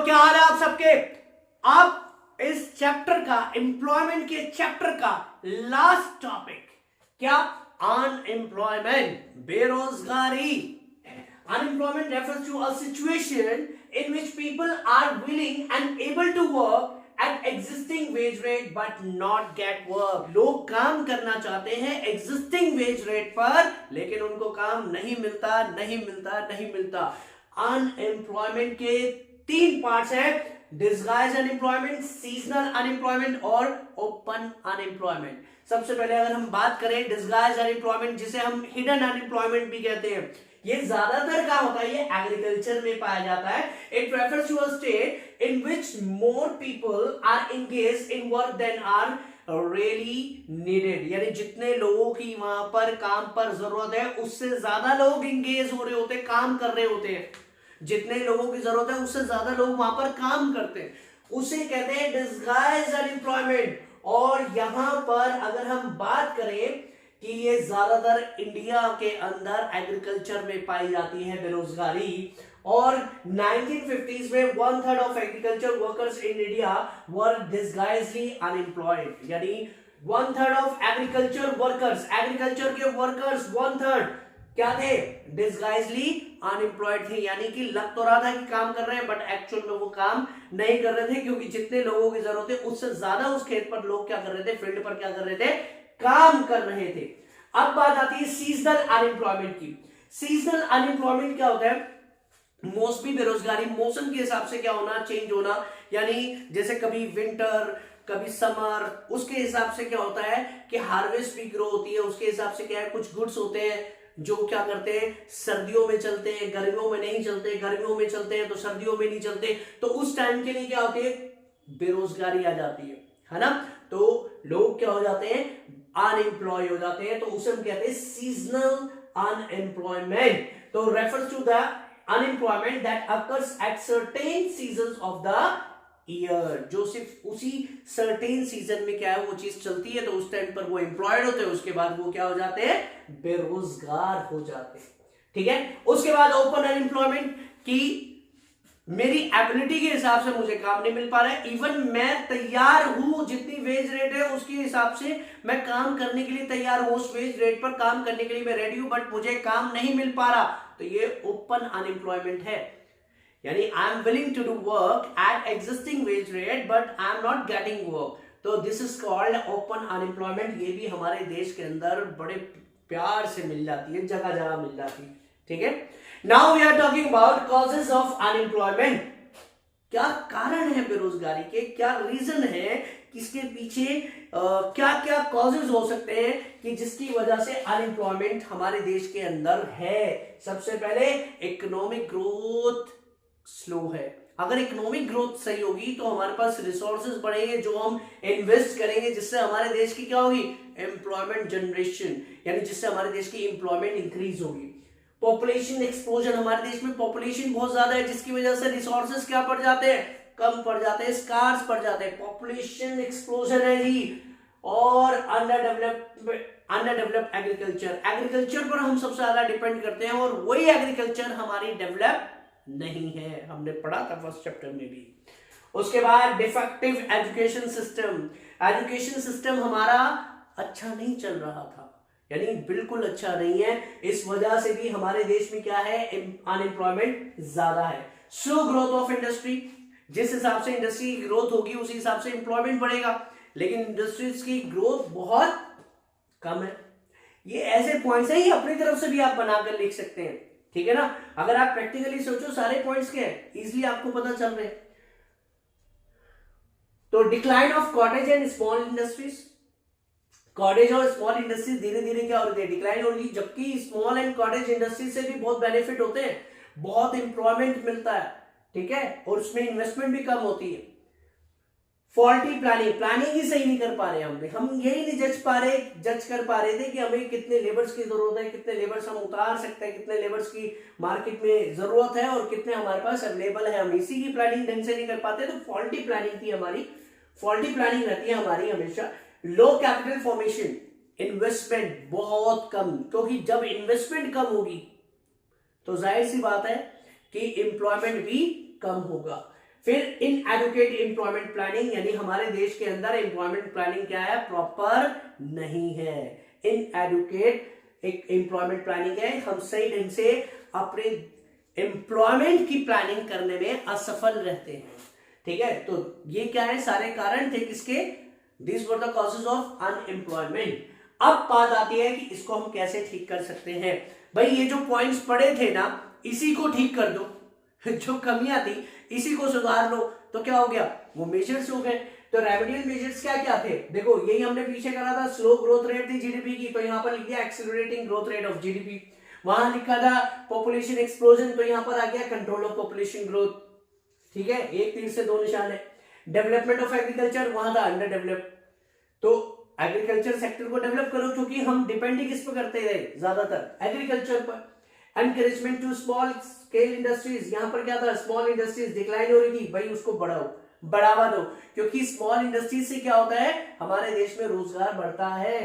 क्या हाल है आप सबके। अब इस चैप्टर का, एम्प्लॉयमेंट के चैप्टर का लास्ट टॉपिक क्या, अनएम्प्लॉयमेंट, बेरोजगारी। Unemployment refers to a situation in which people are willing and able to work at existing wage rate but not get work. लोग काम करना चाहते हैं existing wage rate पर, लेकिन उनको काम नहीं मिलता, नहीं मिलता, नहीं मिलता। अनएम्प्लॉयमेंट के तीन पार्ट्स हैं, डिस्गाइज अनएम्प्लॉयमेंट, सीजनल अनएम्प्लॉयमेंट और ओपन अनएम्प्लॉयमेंट। सबसे पहले अगर हम बात करें डिस्गाइज अनएम्प्लॉयमेंट, जिसे हम हिडन अनएम्प्लॉयमेंट भी कहते हैं, ये ज्यादातर क्या होता है, ये एग्रीकल्चर में पाया जाता है। It refers to a state in which more people are engaged in work than are really needed, यानी जितने लोगों की वहां पर काम पर जरूरत है उससे ज्यादा लोग एंगेज हो रहे होते, काम कर रहे होते हैं। जितने लोगों की जरूरत है उससे ज्यादा लोग वहां पर काम करते हैं, उसे कहते हैं डिस्गाइज अनएम्प्लॉयमेंट। और यहां पर अगर हम बात करें कि ये ज्यादातर इंडिया के अंदर एग्रीकल्चर में पाई जाती है बेरोजगारी, और 1950s में 1/3 of agriculture workers in India were disguisedly unemployed, यानी 1/3 ऑफ एग्रीकल्चर वर्कर्स, एग्रीकल्चर के वर्कर्स 1/3 क्या थे, डिस्गाइजली अनएम्प्लॉयड थे, यानी कि लग तो रहा था कि काम कर रहे हैं बट एक्चुअल में वो काम नहीं कर रहे थे, क्योंकि जितने लोगों की जरूरत है उससे ज्यादा उस खेत पर लोग क्या कर रहे थे, फील्ड पर क्या कर रहे थे, काम कर रहे थे। अब बात आती है सीजनल अनएम्प्लॉयमेंट की। सीजनल अनएम्प्लॉयमेंट क्या होता है, मौसमी बेरोजगारी, मौसम के हिसाब से क्या होना, चेंज होना, यानी जैसे कभी विंटर कभी समर, उसके हिसाब से क्या होता है कि हार्वेस्ट भी ग्रो होती है, उसके हिसाब से क्या है, कुछ गुड्स होते हैं जो क्या करते हैं, सर्दियों में चलते हैं, गर्मियों में नहीं चलते, गर्मियों में चलते हैं तो सर्दियों में नहीं चलते, तो उस टाइम के लिए क्या होती है, बेरोजगारी आ जाती है ना। तो लोग क्या हो जाते हैं, अनएम्प्लॉय हो जाते हैं, तो उसे हम कहते हैं सीजनल अनएम्प्लॉयमेंट। तो refers to the unemployment that occurs at certain seasons of the year, जो सिर्फ उसी सर्टेन सीजन में क्या है वो चीज चलती है, तो उस टाइम पर वो एम्प्लॉयड होते हैं, उसके बाद वो क्या हो जाते हैं, बेरोजगार हो जाते हैं। ठीक है, उसके बाद ओपन अनएम्प्लॉयमेंट की मेरी एबिलिटी के हिसाब से मुझे काम नहीं मिल पा रहा है, इवन मैं तैयार हूं, जितनी वेज रेट है उसके हिसाब से मैं काम करने के लिए तैयार हूं, उस वेज रेट पर काम करने के लिए मैं रेडी हूं, बट मुझे काम नहीं मिल पा रहा, तो ये ओपन अनएम्प्लॉयमेंट है। यानी I am willing to do work at existing wage rate but I am not getting work, तो this is called open unemployment. ये भी हमारे देश के अंदर बड़े प्यार से मिल जाती है, जगह जगह मिल जाती है। ठीक है, now we are talking about causes of unemployment. क्या कारण है बेरोजगारी के, क्या रीजन है, किसके पीछे क्या क्या कॉजेज हो सकते हैं कि जिसकी वजह से अनएम्प्लॉयमेंट हमारे देश के अंदर है। सबसे पहले इकोनॉमिक ग्रोथ स्लो है। अगर इकोनॉमिक ग्रोथ सही होगी तो हमारे पास रिसोर्सेज बढ़ेंगे जो हम इन्वेस्ट करेंगे, जिससे हमारे देश की क्या होगी, एम्प्लॉयमेंट जनरेशन, यानी जिससे हमारे देश की एम्प्लॉयमेंट इंक्रीज होगी। पॉपुलेशन एक्सप्लोजन, हमारे देश में पॉपुलेशन बहुत ज्यादा है, जिसकी वजह से रिसोर्सेज क्या पड़ जाते हैं, कम पड़ जाते हैं, स्कार्स पड़ जाते हैं, पॉपुलेशन एक्सप्लोजन है जी। और अंडरडेवलप्ड एग्रीकल्चर, एग्रीकल्चर पर हम सबसे ज्यादा डिपेंड करते हैं और वही एग्रीकल्चर हमारी डेवलप नहीं है, हमने पढ़ा था फर्स्ट चैप्टर में भी। उसके बाद defective education system, education system हमारा अच्छा नहीं चल रहा था, यानी बिल्कुल अच्छा नहीं है, इस वजह से भी हमारे देश में क्या है, अनएम्प्लॉयमेंट ज्यादा है। स्लो ग्रोथ ऑफ इंडस्ट्री, जिस हिसाब से इंडस्ट्री की ग्रोथ होगी उसी हिसाब से एम्प्लॉयमेंट बढ़ेगा, लेकिन इंडस्ट्रीज की ग्रोथ बहुत कम है। ये ऐसे पॉइंट्स हैं, ये अपनी तरफ से भी आप बनाकर लिख सकते हैं, ठीक है ना। अगर आप प्रैक्टिकली सोचो सारे पॉइंट्स के इजीली आपको पता चल रहे हैं। तो decline of cottage and small industries, cottage और स्मॉल इंडस्ट्रीज धीरे धीरे क्या हो रही है, डिक्लाइन हो रही है, जबकि स्मॉल एंड कॉटेज इंडस्ट्रीज से भी बहुत बेनिफिट होते हैं, बहुत इंप्लॉयमेंट मिलता है, ठीक है, और उसमें इन्वेस्टमेंट भी कम होती है। फॉल्टी प्लानिंग, प्लानिंग ही सही नहीं कर पा रहे हम यही नहीं जज कर पा रहे थे कि हमें कितने लेबर्स की जरूरत है, कितने लेबर्स हम उतार सकते हैं, कितने लेबर्स की मार्केट में जरूरत है और कितने हमारे पास अवेलेबल है, हम इसी की प्लानिंग ढंग से नहीं कर पाते, तो फॉल्टी प्लानिंग थी हमारी, फॉल्टी प्लानिंग रहती है हमारी हमेशा। लो कैपिटल फॉर्मेशन, इन्वेस्टमेंट बहुत कम, क्योंकि जब इन्वेस्टमेंट कम होगी तो जाहिर सी बात है कि एम्प्लॉयमेंट भी कम होगा। फिर इनएडुकेट एम्प्लॉयमेंट प्लानिंग, यानी हमारे देश के अंदर एम्प्लॉयमेंट प्लानिंग क्या है, प्रॉपर नहीं है। इनएडुकेट एक एम्प्लॉयमेंट प्लानिंग है, हम सही ढंग से अपने एम्प्लॉयमेंट की प्लानिंग करने में असफल रहते हैं। ठीक है, तो ये क्या है, सारे कारण थे किसके, this were the causes of unemployment. अब बात आती है कि इसको हम कैसे ठीक कर सकते हैं। भाई ये जो पॉइंट्स पड़े थे ना, इसी को ठीक कर दो, जो कमियां थी इसी को सुधार लो, तो क्या हो गया, वो मेजर्स हो गए। तो रेमेडियल मेजर्स क्या क्या थे, देखो यही हमने पीछे करा था, स्लो ग्रोथ रेट थी जीडीपी की, तो यहां पर लिख दिया accelerating growth rate of GDP. वहां लिखा था पॉपुलेशन एक्सप्लोजन, तो यहां पर आ गया कंट्रोल ऑफ पॉपुलेशन ग्रोथ। ठीक है, एक तीर से दो निशान है। डेवलपमेंट ऑफ एग्रीकल्चर, वहां था अंडर डेवलप, तो एग्रीकल्चर सेक्टर को डेवलप करो, क्योंकि हम डिपेंड ही किस पे करते रहे, ज्यादातर एग्रीकल्चर पर। Encouragement to small scale industries, यहां पर क्या था, स्मॉल इंडस्ट्रीज डिक्लाइन हो रही थी, भाई उसको बढ़ाओ, बढ़ावा दो, क्योंकि स्मॉल इंडस्ट्रीज से क्या होता है, हमारे देश में रोजगार बढ़ता है।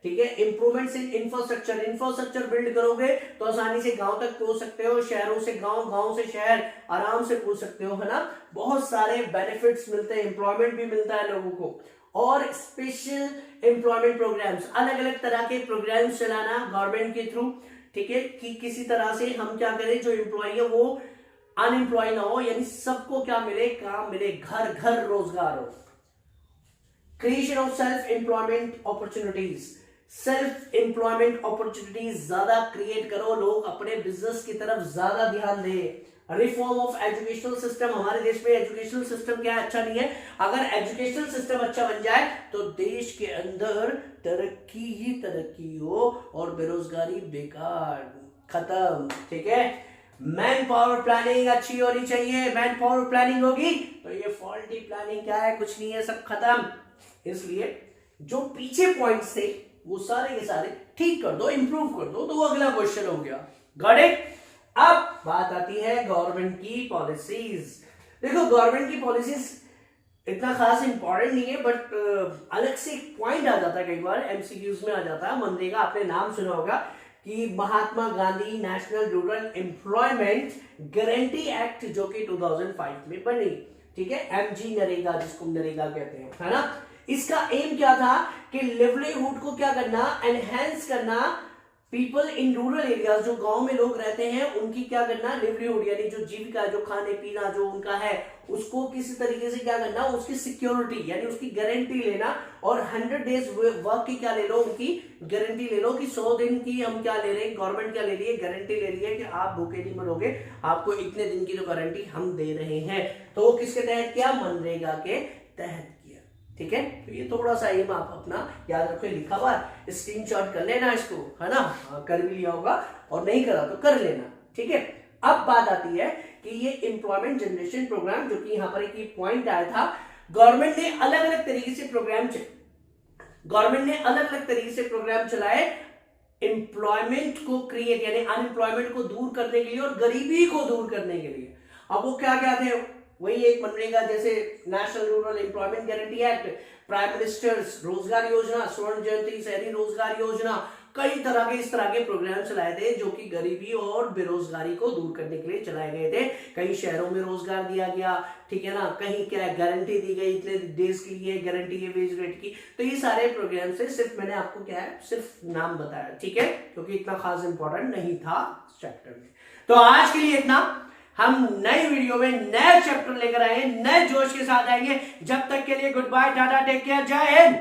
ठीक है, improvements in infrastructure, infrastructure build करोगे तो आसानी से गांव तक पहुंच सकते हो, शहरों से गांव, गांव से शहर आराम से पहुंच सकते हो, है ना। बहुत सारे बेनिफिट्स मिलते हैं, एम्प्लॉयमेंट भी मिलता है लोगों को। और स्पेशल एम्प्लॉयमेंट प्रोग्राम्स, अलग अलग तरह के प्रोग्राम्स चलाना गवर्नमेंट के थ्रू। ठीक है, कि किसी तरह से हम क्या करें, जो एम्प्लॉय है वो अनएम्प्लॉय ना हो, यानी सबको क्या मिले, काम मिले, घर घर रोजगार हो। Creation of self employment opportunities, self employment opportunities ज्यादा क्रिएट करो, लोग अपने बिजनेस की तरफ ज्यादा ध्यान दें। रिफॉर्म ऑफ एजुकेशनल सिस्टम, हमारे देश में एजुकेशनल सिस्टम क्या है, अच्छा नहीं है। अगर एजुकेशनल सिस्टम अच्छा बन जाए तो देश के अंदर तरक्की ही तरक्की हो और बेरोजगारी बेकार, खत्म। ठीक है, मैन पावर प्लानिंग अच्छी होनी चाहिए, मैन पावर प्लानिंग होगी तो ये फॉल्टी प्लानिंग क्या है, कुछ नहीं है, सब खत्म। इसलिए जो पीछे पॉइंट्स थे वो सारे के सारे ठीक कर दो, इंप्रूव कर दो, तो वो अगला क्वेश्चन हो गया। Got it. अब बात आती है गवर्नमेंट की पॉलिसीज। देखो गवर्नमेंट की पॉलिसीज इतना खास इंपॉर्टेंट नहीं है, बट अलग से एक पॉइंट आ जाता है, कई बार एमसीक्यूज में आ जाता है। मनरेगा आपने नाम सुना होगा कि Mahatma Gandhi national rural employment guarantee act, जो कि 2005 में बनी। ठीक है, एमजी नरेगा, जिसको नरेगा कहते हैं, है ना। इसका एम क्या था कि लिवलीहुड को क्या करना, एनहेंस करना। पीपल इन रूरल एरियाज, जो गांव में लोग रहते हैं, उनकी क्या करना, लिवलीहुड यानी जो जीविका, जो खाने पीना जो उनका है, उसको किसी तरीके से क्या करना, उसकी सिक्योरिटी यानी उसकी गारंटी लेना। और 100 डेज वर्क की क्या ले लो, उनकी गारंटी ले लो कि 100 दिन की हम क्या ले रहे हैं, गवर्नमेंट क्या ले रही है, गारंटी ले रही है कि आप भूखे नहीं मरोगे, आपको इतने दिन की जो गारंटी हम दे रहे हैं। तो वो किसके तहत किया, मनरेगा के तहत। ठीक है, तो ये थोड़ा सा एम आप अपना याद रखो, लिखा हुआ है, स्क्रीनशॉट कर लेना इसको, है ना। कर भी लिया होगा और नहीं करा तो कर लेना। ठीक है, अब बात आती है कि ये एम्प्लॉयमेंट जनरेशन प्रोग्राम, जो कि यहाँ पर एक पॉइंट आया था, गवर्नमेंट ने अलग अलग तरीके से प्रोग्राम चलाए एम्प्लॉयमेंट को क्रिएट यानी अनएम्प्लॉयमेंट को दूर करने के लिए और गरीबी को दूर करने के लिए। अब वो क्या क्या थे, वही एक मनरेगा, जैसे national rural employment guarantee act, prime ministers रोजगार योजना, स्वर्ण जयंती शहरी रोजगार योजना, कई तरह के इस तरह के प्रोग्राम चलाए थे जो कि गरीबी और बेरोजगारी को दूर करने के लिए चलाए गए थे। कई शहरों में रोजगार दिया गया, ठीक है ना, कहीं क्या गारंटी दी गई इतने डेज के लिए, गारंटी है वेज रेट की। तो ये सारे प्रोग्राम से सिर्फ मैंने आपको क्या है, सिर्फ नाम बताया, ठीक है, क्योंकि इतना खास इंपॉर्टेंट नहीं था चैप्टर में। तो आज के लिए इतना। हम नई वीडियो में नए चैप्टर लेकर आए, नए जोश के साथ आएंगे। जब तक के लिए good bye, tata, take care, जय हिंद।